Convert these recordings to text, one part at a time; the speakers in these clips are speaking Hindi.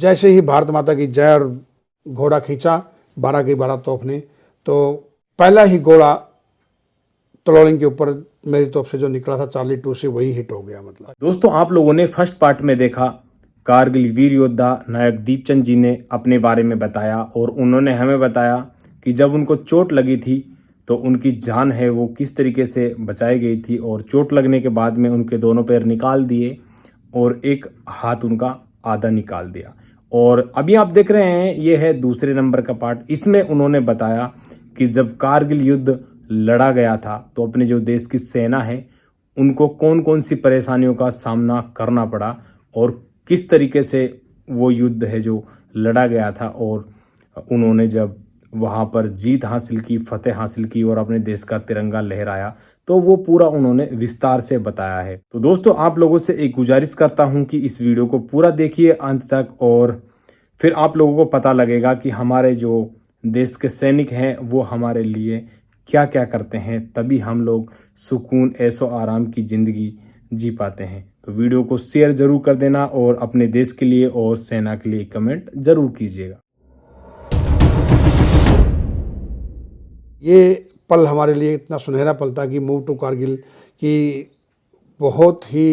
जैसे ही भारत माता की जय और घोड़ा खींचा 12 की 12 तोप ने, तो पहला ही गोला तलोलिंग के ऊपर मेरी तोप से जो निकला था चार्ली 2 से, वही हिट हो गया। मतलब दोस्तों, आप लोगों ने फर्स्ट पार्ट में देखा कारगिल वीर योद्धा नायक दीपचंद जी ने अपने बारे में बताया, और उन्होंने हमें बताया कि जब उनको चोट लगी थी तो उनकी जान है वो किस तरीके से बचाई गई थी, और चोट लगने के बाद में उनके दोनों पैर निकाल दिए और एक हाथ उनका आधा निकाल दिया। और अभी आप देख रहे हैं ये है दूसरे नंबर का पार्ट। इसमें उन्होंने बताया कि जब कारगिल युद्ध लड़ा गया था तो अपने जो देश की सेना है उनको कौन कौन सी परेशानियों का सामना करना पड़ा, और किस तरीके से वो युद्ध है जो लड़ा गया था, और उन्होंने जब वहां पर जीत हासिल की, फतेह हासिल की और अपने देश का तिरंगा लहराया, तो वो पूरा उन्होंने विस्तार से बताया है। तो दोस्तों, आप लोगों से एक गुजारिश करता हूं कि इस वीडियो को पूरा देखिए अंत तक, और फिर आप लोगों को पता लगेगा कि हमारे जो देश के सैनिक हैं वो हमारे लिए क्या क्या करते हैं, तभी हम लोग सुकून ऐशो आराम की जिंदगी जी पाते हैं। तो वीडियो को शेयर जरूर कर देना, और अपने देश के लिए और सेना के लिए कमेंट जरूर कीजिएगा। ये पल हमारे लिए इतना सुनहरा पल था कि मूव टू कारगिल की बहुत ही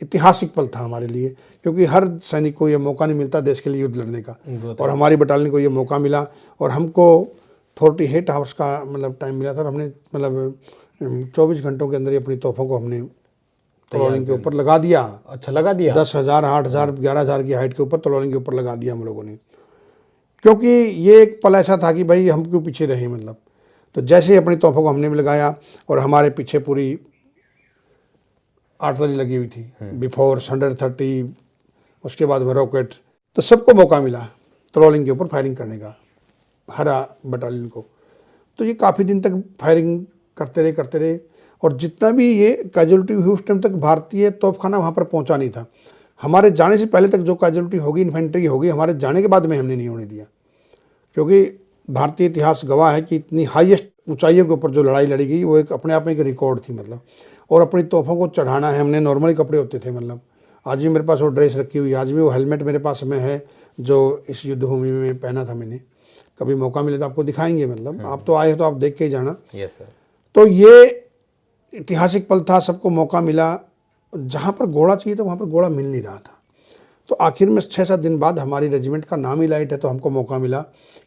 ऐतिहासिक पल था हमारे लिए, क्योंकि हर सैनिक को ये मौका नहीं मिलता देश के लिए युद्ध लड़ने का, और हमारी बटालियन को ये मौका मिला, और हमको 48 आवर्स का मतलब टाइम मिला था, और हमने मतलब 24 घंटों के अंदर ही अपनी तोपों को हमने तलोलिंग के ऊपर लगा दिया। अच्छा, लगा दिया। 10,000, 8,000, 11,000 की हाइट के ऊपर तलोलिंग के ऊपर लगा दिया हम लोगों ने, क्योंकि ये एक पल ऐसा था कि भाई हम क्यों पीछे रहे। मतलब तो जैसे ही अपनी तोपों को हमने भी लगाया, और हमारे पीछे पूरी आर्टिलरी लगी हुई थी, बिफोर 130, उसके बाद में रॉकेट, तो सबको मौका मिला तलोलिंग के ऊपर फायरिंग करने का, हरा बटालियन को। तो ये काफ़ी दिन तक फायरिंग करते रहे, और जितना भी ये कैजुअलिटी हुई उस टाइम तक भारतीय तोपखाना वहाँ पर पहुँचा नहीं था। हमारे जाने से पहले तक जो कैजुअलिटी होगी, इन्फेंट्री होगी, हमारे जाने के बाद में हमने नहीं होने दिया, क्योंकि भारतीय इतिहास गवाह है कि इतनी हाईएस्ट ऊंचाइयों के ऊपर जो लड़ाई लड़ी गई वो एक अपने आप में एक रिकॉर्ड थी। मतलब और अपनी तोपों को चढ़ाना है, हमने नॉर्मली कपड़े होते थे, मतलब आज भी मेरे पास वो ड्रेस रखी हुई है, आज भी वो हेलमेट मेरे पास में है जो इस युद्ध भूमि में पहना था मैंने। कभी मौका मिले तो आपको दिखाएंगे, मतलब आप तो आए हो तो आप देख के ही जाना। Yes sir. तो ये ऐतिहासिक पल था, सबको मौका मिला। जहाँ पर घोड़ा चाहिए था वहाँ पर घोड़ा मिल नहीं रहा था, तो आखिर में 6-7 दिन बाद हमारी रेजिमेंट का नाम ही लाइट है, तो हमको मौका मिला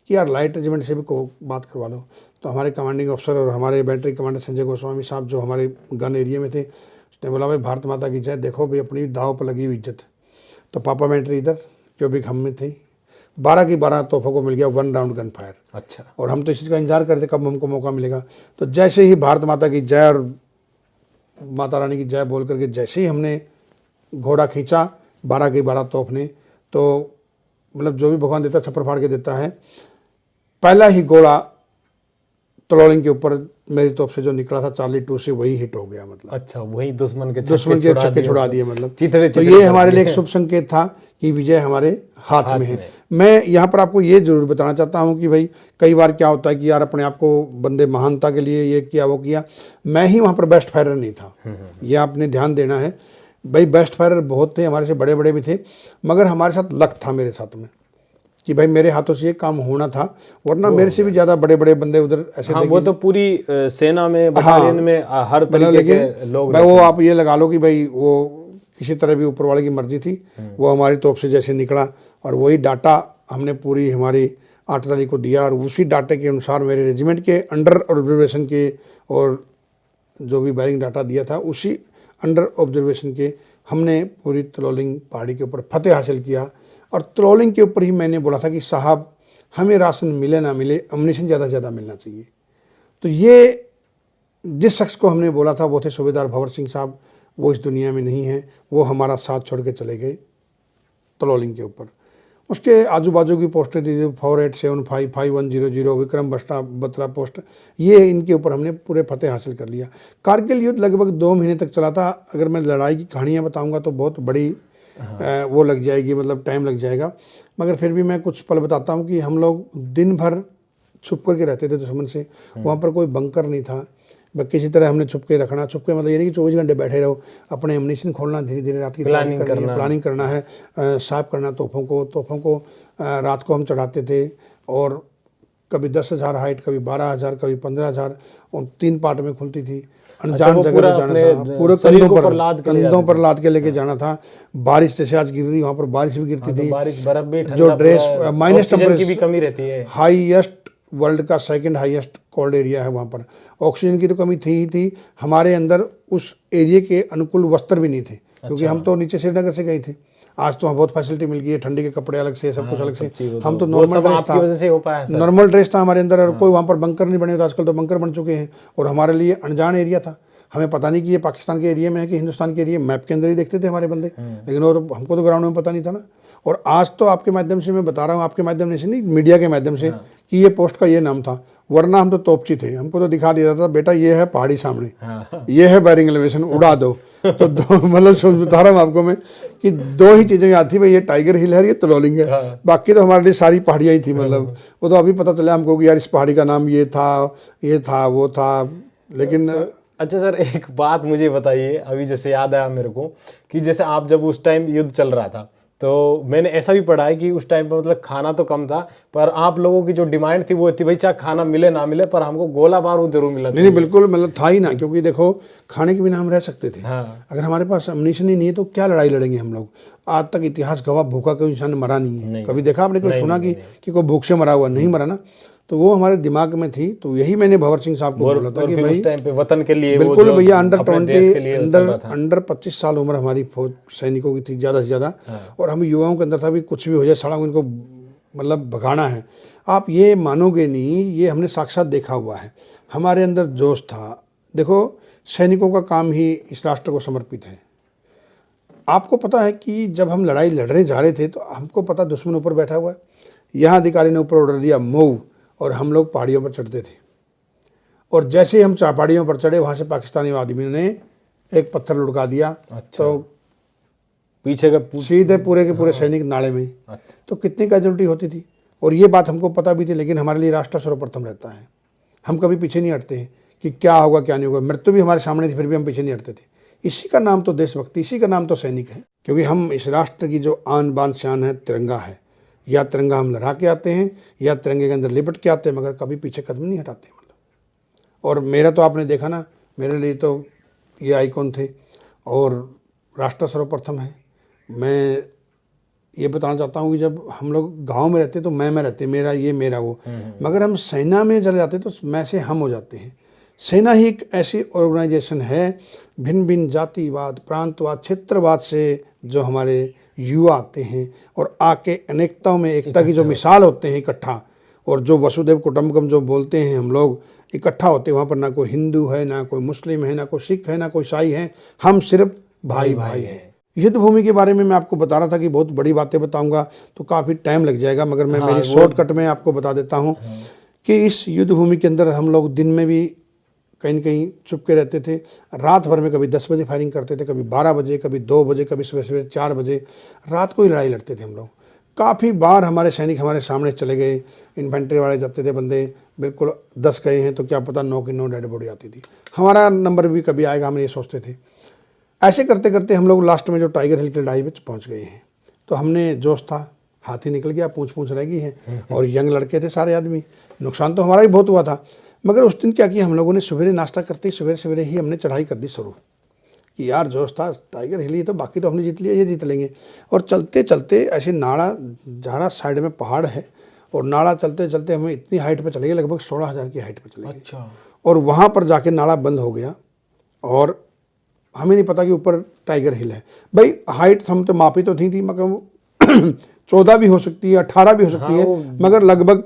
कि यार लाइट रेजिमेंट से भी को बात करवा लो। तो हमारे कमांडिंग अफसर और हमारे बैटरी कमांडर संजय गोस्वामी साहब जो हमारे गन एरिया में थे, उसने बोला भाई भारत माता की जय, देखो भाई अपनी दाव पर लगी हुई इज्जत। तो पापा बैटरी इधर जो भी हम में थी, 12 की 12 तोहफों को मिल गया 1 राउंड गन फायर। अच्छा। और हम तो इस चीज़ का इंतजार करते कब हमको मौका मिलेगा। तो जैसे ही भारत माता की जय और माता रानी की जय बोल करके जैसे ही हमने घोड़ा खींचा 12 की 12 तोप ने, तो मतलब जो भी भगवान देता छप्पर फाड़ के देता है, पहला ही गोला तलोलिंग के ऊपर मेरी तोप से जो निकला था चार्ली 2 से, वही हिट हो गया। मतलब अच्छा, वही दुश्मन के छक्के छुड़ा दिए। मतलब चितरे तो ये हमारे लिए एक शुभ संकेत था कि विजय हमारे हाथ में है। मैं यहाँ पर आपको ये जरूर बताना चाहता हूँ कि भाई कई बार क्या होता है कि यार अपने आप को बंदे महानता के लिए ये किया वो किया, मैं ही वहाँ पर बेस्ट फायरर नहीं था, ये आपने ध्यान देना है। भाई बेस्ट फायरर बहुत थे, हमारे से बड़े बड़े भी थे, मगर हमारे साथ लक था मेरे साथ में कि भाई मेरे हाथों से ये काम होना था, वरना मेरे से भी ज़्यादा बड़े बड़े बंदे उधर ऐसे थे। वो तो पूरी सेना में, बटालियन में हर तरीके के लोग भाई वो आप ये लगा लो कि भाई वो किसी तरह भी ऊपर वाले की मर्जी थी, वो हमारी तोप से जैसे निकला और वही डाटा हमने पूरी हमारी आर्टिलरी को दिया, और उसी डाटे के अनुसार मेरे रेजिमेंट के अंडर ऑब्जर्वेशन के और जो भी बैरिंग डाटा दिया था उसी अंडर ऑब्जर्वेशन के हमने पूरी तलोलिंग पहाड़ी के ऊपर फतेह हासिल किया। और तलोलिंग के ऊपर ही मैंने बोला था कि साहब हमें राशन मिले ना मिले, अम्युनिशन ज़्यादा से ज़्यादा मिलना चाहिए। तो ये जिस शख्स को हमने बोला था वो थे सूबेदार भंवर सिंह साहब, वो इस दुनिया में नहीं है, वो हमारा साथ छोड़ के चले गए तलोलिंग के ऊपर। उसके आजू बाजू की पोस्टें थी 4875 5100 विक्रम बत्रा पोस्ट, ये इनके ऊपर हमने पूरे फतेह हासिल कर लिया। कारगिल युद्ध लगभग 2 महीने तक चला था। अगर मैं लड़ाई की कहानियाँ बताऊंगा तो बहुत बड़ी वो लग जाएगी, मतलब टाइम लग जाएगा, मगर फिर भी मैं कुछ पल बताता हूँ कि हम लोग दिन भर छुप करके रहते थे दुश्मन से। वहाँ पर कोई बंकर नहीं था, किसी तरह हमने छुपके रखना, छुपके मतलब ये नहीं कि 24 घंटे बैठे रहो, अपने एमुनिशन खोलना, धीरे धीरे रात की तैयारी करनी है, प्लानिंग करना है, साफ करना तोपों को रात को हम चढ़ाते थे। और कभी 10,000 हाइट, कभी 12,000, कभी 15,000, और 3 पार्ट में खुलती थी। अनजान जगह पे जाना था, पूरे कंधों पर लाद के लेके जाना था। बारिश जैसे आज गिर रही, वहाँ पर बारिश भी गिरती थी, बारिश बर्फ भी, जो ड्रेस माइनस टेम्परेचर की भी कमी रहती है। हाईएस्ट वर्ल्ड का सेकंड हाईएस्ट कोल्ड एरिया है वहाँ पर। ऑक्सीजन की तो कमी थी ही थी, हमारे अंदर उस एरिया के अनुकूल वस्त्र भी नहीं थे, क्योंकि हम तो नीचे श्रीनगर से गए थे। आज तो वहाँ बहुत फैसिलिटी मिल गई है, ठंडी के कपड़े अलग से, सब कुछ अलग से। हम तो नॉर्मल ड्रेस था, नॉर्मल ड्रेस था हमारे अंदर, और कोई वहाँ पर बंकर नहीं बने, तो आजकल तो बंकर बन चुके हैं। और हमारे लिए अनजान एरिया था, हमें पता नहीं कि ये पाकिस्तान के एरिया में है कि हिंदुस्तान के एरिया। मैप के अंदर ही देखते थे हमारे बंदे, लेकिन वो तो हमको तो ग्राउंड में पता नहीं था ना। और आज तो आपके माध्यम से मैं बता रहा हूँ, आपके माध्यम से नहीं, मीडिया के माध्यम से, कि ये पोस्ट का ये नाम था। वरना हम तो तोपची थे, हमको तो दिखा दिया था बेटा ये है पहाड़ी सामने, ये है बैरिंग एलिवेशन, उड़ा दो। तो मतलब बता रहा हूँ आपको मैं कि 2 ही चीज़ें याद थी भाई, ये टाइगर हिल है, ये तलोलिंग है। बाकी तो हमारे लिए सारी पहाड़ियाँ ही थी। मतलब वो तो अभी पता चला हमको कि यार इस पहाड़ी का नाम ये था वो था। लेकिन अच्छा सर, एक बात मुझे बताइए, अभी जैसे याद आया मेरे को कि जैसे आप जब उस टाइम युद्ध चल रहा था, तो मैंने ऐसा भी पढ़ा है कि उस टाइम पे मतलब खाना तो कम था, पर आप लोगों की जो डिमांड थी वो थी भाई चाहे खाना मिले ना मिले पर हमको गोला बारूद जरूर मिला। नहीं बिल्कुल, मतलब था ही ना, क्योंकि देखो खाने के बिना हम रह सकते थे। अगर हमारे पास अम्युनिशन ही नहीं है तो क्या लड़ाई लड़ेंगे हम लोग। आज तक इतिहास गवाह, भूखा कोई इंसान मरा नहीं है। कभी देखा आपने, कोई सुना कि कोई भूख से मरा हुआ? नहीं मरा ना। तो वो हमारे दिमाग में थी। तो यही मैंने भंवर सिंह साहब को बोला था कि भाई टाइम पे वतन के लिए बिल्कुल भैया, अंडर 25 साल उम्र हमारी फौज सैनिकों की थी ज़्यादा से ज़्यादा। और हम युवाओं के अंदर था भी कुछ भी हो जाए सड़क इनको मतलब भगाना है। आप ये मानोगे नहीं, ये हमने साक्षात देखा हुआ है। हमारे अंदर जोश था। देखो सैनिकों का काम ही इस राष्ट्र को समर्पित है। आपको पता है कि जब हम लड़ाई लड़ने जा रहे थे तो हमको पता दुश्मन ऊपर बैठा हुआ है। यहाँ अधिकारी ने ऊपर ऑर्डर दिया मूव, और हम लोग पहाड़ियों पर चढ़ते थे। और जैसे ही हम पहाड़ियों पर चढ़े, वहाँ से पाकिस्तानी आदमियों ने एक पत्थर लुढ़का दिया। अच्छा। तो पीछे का सीधे पूरे के पूरे सैनिक नाले में। अच्छा। तो कितनी कैजुअल्टी होती थी, और ये बात हमको पता भी थी। लेकिन हमारे लिए राष्ट्र सर्वप्रथम रहता है, हम कभी पीछे नहीं हटते हैं कि क्या होगा क्या नहीं होगा। मृत्यु भी हमारे सामने थी, फिर भी हम पीछे नहीं हटते थे। इसी का नाम तो देशभक्ति, इसी का नाम तो सैनिक है। क्योंकि हम इस राष्ट्र की जो आन बान शान है तिरंगा है। या तिरंगा हम लहरा के आते हैं, या तिरंगे के अंदर लिपट के आते हैं, मगर कभी पीछे कदम नहीं हटाते। मतलब और मेरा तो आपने देखा ना, मेरे लिए तो ये आइकॉन थे। और राष्ट्र सर्वप्रथम है। मैं ये बताना चाहता हूँ कि जब हम लोग गांव में रहते तो मैं रहते, मेरा ये मेरा वो, मगर हम सेना में चले जाते तो मैं से हम हो जाते हैं। सेना ही एक ऐसी ऑर्गेनाइजेशन है, भिन्न भिन्न जातिवाद, प्रांतवाद, क्षेत्रवाद से जो हमारे युवा आते हैं और आके अनेकताओं में एकता की जो मिसाल होते हैं इकट्ठा। और जो वसुदेव कुटुंबकम जो बोलते हैं हम लोग, इकट्ठा होते हैं वहाँ पर ना कोई हिंदू है, ना कोई मुस्लिम है, ना कोई सिख है, ना कोई ईसाई है, हम सिर्फ भाई भाई हैं। युद्ध भूमि के बारे में मैं आपको बता रहा था कि बहुत बड़ी बातें बताऊंगा तो काफ़ी टाइम लग जाएगा, मगर मैं मेरी शॉर्टकट में आपको बता देता हूँ कि इस युद्ध भूमि के अंदर हम लोग दिन में भी कहीं न कहीं चुपके रहते थे। रात भर में कभी 10 बजे फायरिंग करते थे, कभी 12 बजे, कभी 2 बजे, कभी सुबह 4 बजे। रात को ही लड़ाई लड़ते थे हम लोग। काफ़ी बार हमारे सैनिक हमारे सामने चले गए, इन्फेंट्री वाले जाते थे बंदे, बिल्कुल 10 गए हैं तो क्या पता 9 की 9 डेड बॉडी आती थी। हमारा नंबर भी कभी आएगा, हम ये सोचते थे। ऐसे करते करते हम लोग लास्ट में जो टाइगर हिल की लड़ाई में पहुँच गए हैं। तो हमने जोश था, हाथी निकल गया, पूँछ रह गई है, और यंग लड़के थे सारे आदमी। नुकसान तो हमारा ही बहुत हुआ था, मगर उस दिन क्या किया हम लोगों ने, सवेरे नाश्ता करते ही सवेरे ही हमने चढ़ाई कर दी शुरू कि यार जोश था, टाइगर हिल ही तो बाकी तो हमने जीत लिया, ये जीत लेंगे। और चलते चलते ऐसे नाला जहाँ साइड में पहाड़ है, और नाला चलते चलते हमें इतनी हाइट पर चले गए, लगभग 16,000 की हाइट पर चले गए। अच्छा। और वहाँ पर जाके नाला बंद हो गया, और हमें नहीं पता कि ऊपर टाइगर हिल है। भाई हाइट हम तो मापी तो थी मगर 14 भी हो सकती है, 18 भी हो सकती है, मगर लगभग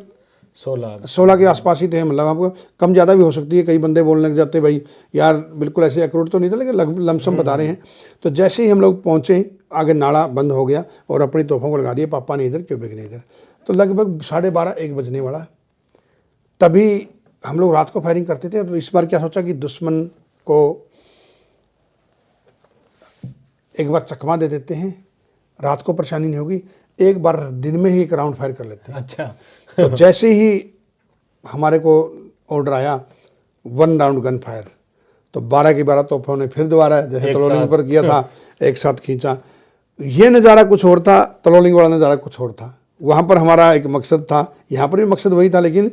16 के आसपास ही थे। मतलब आपको कम ज़्यादा भी हो सकती है। कई बंदे बोलने लग जाते भाई यार बिल्कुल ऐसे एक्यूरेट तो नहीं था, लेकिन लमसम बता रहे हैं। तो जैसे ही हम लोग पहुँचे, आगे नाला बंद हो गया और अपनी तोपों को लगा दिया, पापा ने इधर, क्यूबिक ने इधर। तो लगभग 12:30-1 बजने वाला, तभी हम लोग रात को फायरिंग करते थे। तो इस बार क्या सोचा कि दुश्मन को एक बार चकमा दे देते हैं, रात को परेशानी नहीं होगी, एक बार दिन में ही एक राउंड फायर कर लेते हैं। अच्छा। तो जैसे ही हमारे को ऑर्डर आया, 1 राउंड गन फायर, तो 12 की 12 तोपों ने फिर दोबारा जैसे तलोलिंग पर किया था एक साथ खींचा। ये नज़ारा कुछ और था, तलोलिंग वाला नज़ारा कुछ और था। वहाँ पर हमारा एक मकसद था, यहाँ पर भी मकसद वही था, लेकिन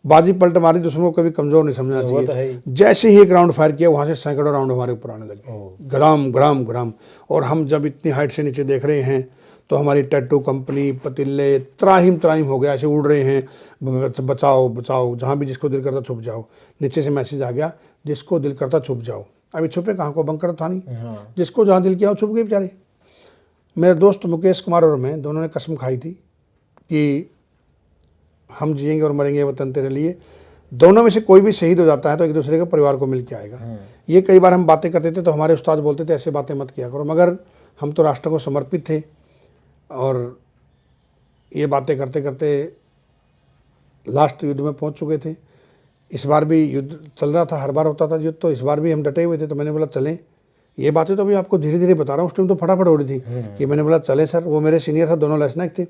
बाजी पलट मारी, दुश्मन को कभी कमज़ोर नहीं समझना चाहिए। जैसे ही एक राउंड फायर किया वहाँ से सैकड़ों राउंड हमारे ऊपर आने लगे, ग्राम ग्राम ग्राम। और हम जब इतनी हाइट से नीचे देख रहे हैं तो हमारी टैटू कंपनी, पतीले त्राहिम त्राहिम हो गया, ऐसे उड़ रहे हैं, बचाओ बचाओ, जहाँ भी जिसको दिल करता छुप जाओ। नीचे से मैसेज आ गया, जिसको दिल करता छुप जाओ। अभी छुपे कहाँ को, बंकर था नहीं, जिसको जहाँ दिल किया वो छुप गए बेचारे। मेरे दोस्त मुकेश कुमार और मैं दोनों ने कसम खाई थी कि हम जिएंगे और मरेंगे वतन तेरे लिए। दोनों में से कोई भी शहीद हो जाता है तो एक दूसरे के परिवार को मिल के आएगा। ये कई बार हम बातें करते थे तो हमारे उस्ताद बोलते थे ऐसे बातें मत किया करो, मगर हम तो राष्ट्र को समर्पित थे और ये बातें करते करते लास्ट युद्ध में पहुंच चुके थे। इस बार भी युद्ध चल रहा था, हर बार होता था युद्ध, तो इस बार भी हम डटे हुए थे। तो मैंने बोला चलें। ये बातें तो अभी आपको धीरे धीरे बता रहा हूँ, उस टाइम तो फटाफट हो रही थी कि मैंने बोला चले सर। वो मेरे सीनियर था, दोनों लेफ्टिनेंट थे।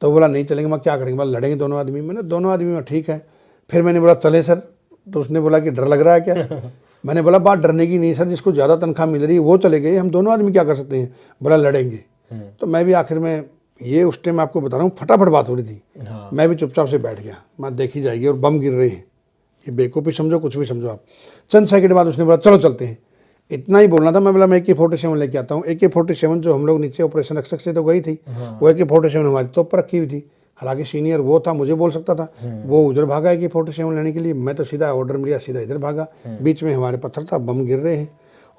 तो बोला नहीं चलेंगे। मैं क्या करेंगे, बोला लड़ेंगे दोनों आदमी। मैंने दोनों आदमी में ठीक है। फिर मैंने बोला चले सर, तो उसने बोला कि डर लग रहा है क्या? मैंने बोला बात डरने की नहीं सर, जिसको ज़्यादा तनख्वाह मिल रही है वो चले गए, हम दोनों आदमी क्या कर सकते हैं? बोला लड़ेंगे। तो मैं भी आखिर में, ये उस टाइम आपको बता रहा हूँ फटाफट बात हो रही थी। मैं भी चुपचाप से बैठ गया, मैं देखी जाएगी और बम गिर रहे हैं, ये बेवकूफ़ी समझो कुछ भी समझो आप। चंद सेकंड बाद उसने बोला चलो चलते हैं। इतना ही बोलना था। मैं बोला मैं AK-47 लेके आता हूँ। AK-47 जो हम लोग नीचे ऑपरेशन रक्षक से तो गई थी, वो AK-47 हमारी तोप पर रखी हुई थी। हालांकि सीनियर वो था, मुझे बोल सकता था, वो उधर भागा AK-47 लेने के लिए। मैं तो सीधा ऑर्डर मिला, सीधा इधर भागा। बीच में हमारे पत्थर था, बम गिर रहे हैं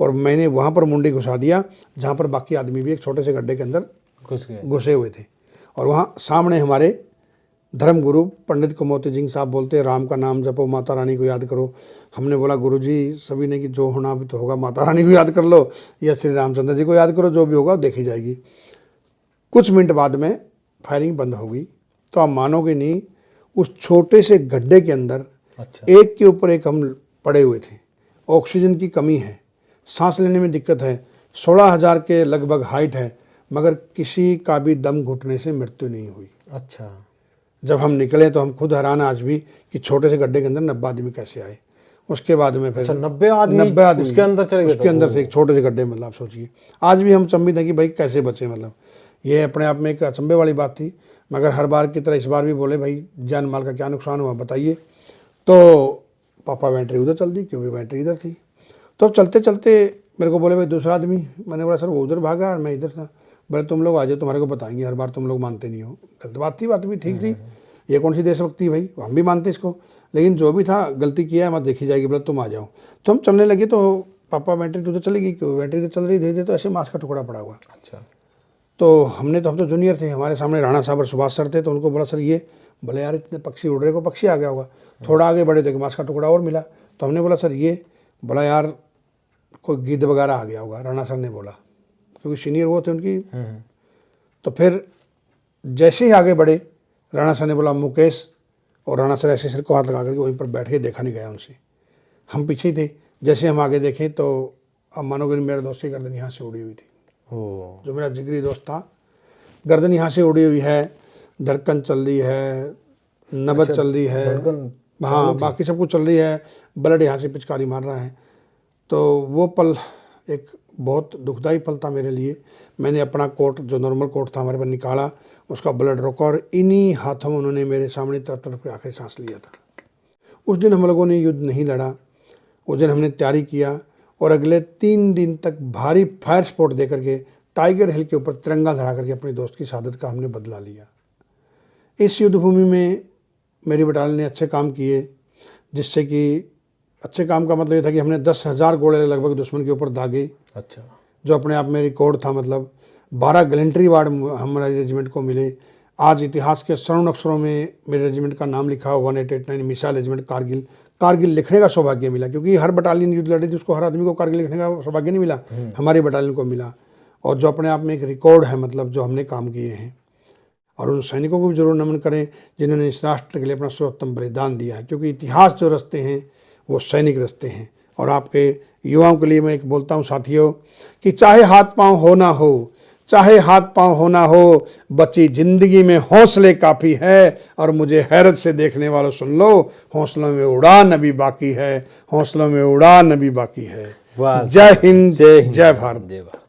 और मैंने वहाँ पर मुंडी घुसा दिया जहाँ पर बाकी आदमी भी एक छोटे से गड्ढे के अंदर घुसे हुए थे। और वहाँ सामने हमारे धर्मगुरु पंडित कुमोती सिंह साहब बोलते, राम का नाम जपो, माता रानी को याद करो। हमने बोला गुरुजी सभी ने कि जो होना भी तो होगा, माता रानी को याद कर लो या श्री रामचंद्र जी को याद करो, जो भी होगा देखी जाएगी। कुछ मिनट बाद में फायरिंग बंद हो गई। तो आप मानोगे नहीं, उस छोटे से गड्ढे के अंदर एक के ऊपर एक हम पड़े हुए थे। ऑक्सीजन की कमी है, सांस लेने में दिक्कत है, 16,000 के लगभग हाइट है, मगर किसी का भी दम घुटने से मृत्यु नहीं हुई। अच्छा। जब हम निकले तो हम खुद हैरान आज भी कि छोटे से गड्ढे के अंदर 90 आदमी कैसे आए। उसके बाद में फिर 90 आदमी उसके अंदर चले गए, उसके अंदर से एक छोटे से गड्ढे, मतलब आप सोचिए। आज भी हम चंबित हैं कि भाई कैसे बचे, मतलब ये अपने आप में एक अचंभे वाली बात थी। मगर हर बार की तरह इस बार भी बोले भाई जान माल का क्या नुकसान हुआ बताइए। तो पापा बैटरी उधर चल दी क्योंकि बैटरी इधर थी। तो अब चलते चलते मेरे को बोले भाई दूसरा आदमी। मैंने बोला सर वो उधर भागा और मैं इधर था। बोले तुम लोग आ जाओ, तुम्हारे को बताएंगे, हर बार तुम लोग मानते नहीं हो। गलत बात थी, बात भी ठीक थी, ये कौन सी देशभक्ति भाई, हम भी मानते इसको, लेकिन जो भी था गलती किया है मत देखी जाएगी। बोले तुम आ जाओ। तो हम चलने लगे तो पापा बैटरी तो उधर चली गई, क्यों बैटरी तो चल रही धीरे धीरे, तो ऐसे मांस का टुकड़ा पड़ा हुआ। अच्छा। तो हम तो जूनियर थे, हमारे सामने राणा साहब और सुभाष सर थे। तो उनको बोला सर ये, बोले यार इतने पक्षी उड़ रहे, को पक्षी आ गया होगा। थोड़ा आगे बढ़े थे, मांस का टुकड़ा और मिला। तो हमने बोला सर ये, बोला यार कोई गिद्ध वगैरह आ गया होगा, राणा सर ने बोला, क्योंकि सीनियर वो थे उनकी। तो फिर जैसे ही आगे बढ़े, राणा सर ने बोला मुकेश, और राणा सर ऐसे सिर को हाथ लगा करके वहीं पर बैठ के, देखा नहीं गया उनसे। हम पीछे ही थे। जैसे हम आगे देखें तो अब मानोगे मेरे दोस्त की गर्दन यहाँ से उड़ी हुई थी। जो मेरा जिगरी दोस्त था, गर्दन यहाँ से उड़ी हुई है, धड़कन चल रही है, नबज चल रही है, हाँ बाकी सब कुछ चल रही है, ब्लड यहाँ से पिचकारी मार रहा है। तो वो पल एक बहुत दुखदाई पल था मेरे लिए। मैंने अपना कोट, जो नॉर्मल कोट था हमारे पर, निकाला, उसका ब्लड रोका और इन्हीं हाथों में उन्होंने मेरे सामने तरफ तरफ आखिर सांस लिया था। उस दिन हम लोगों ने युद्ध नहीं लड़ा, उस दिन हमने तैयारी किया और अगले 3 दिन तक भारी फायर स्पॉट दे करके टाइगर हिल के ऊपर तिरंगा लहरा करके अपने दोस्त की शहादत का हमने बदला लिया। इस युद्ध भूमि में मेरी बटालियन ने अच्छे काम किए, जिससे कि अच्छे काम का मतलब ये था कि हमने 10,000 गोले लगभग दुश्मन के ऊपर दागे। अच्छा। जो अपने आप में रिकॉर्ड था। मतलब 12 गैलेंट्री अवार्ड हमारे रेजिमेंट को मिले। आज इतिहास के स्वर्ण अक्षरों में मेरे रेजिमेंट का नाम लिखा हुआ, 1889 मिसाइल रेजिमेंट कारगिल। कारगिल लिखने का सौभाग्य मिला, क्योंकि हर बटालियन युद्ध लड़ी थी, उसको हर आदमी को कारगिल लिखने का सौभाग्य नहीं मिला, हमारी बटालियन को मिला। और जो अपने आप में एक रिकॉर्ड है, मतलब जो हमने काम किए हैं। और उन सैनिकों को भी जरूर नमन करें जिन्होंने इस राष्ट्र के लिए अपना सर्वोत्तम बलिदान दिया है, क्योंकि इतिहास जो रचते हैं वो सैनिक रचते हैं। और आपके युवाओं के लिए मैं एक बोलता हूँ साथियों, कि चाहे हाथ पांव हो ना हो, चाहे हाथ पांव होना हो, बची जिंदगी में हौसले काफ़ी है। और मुझे हैरत से देखने वालों सुन लो, हौसलों में उड़ान अभी बाकी है, हौसलों में उड़ान अभी बाकी है। वाह, जय हिंद, जय हिंद, जय भारत। जय भारत।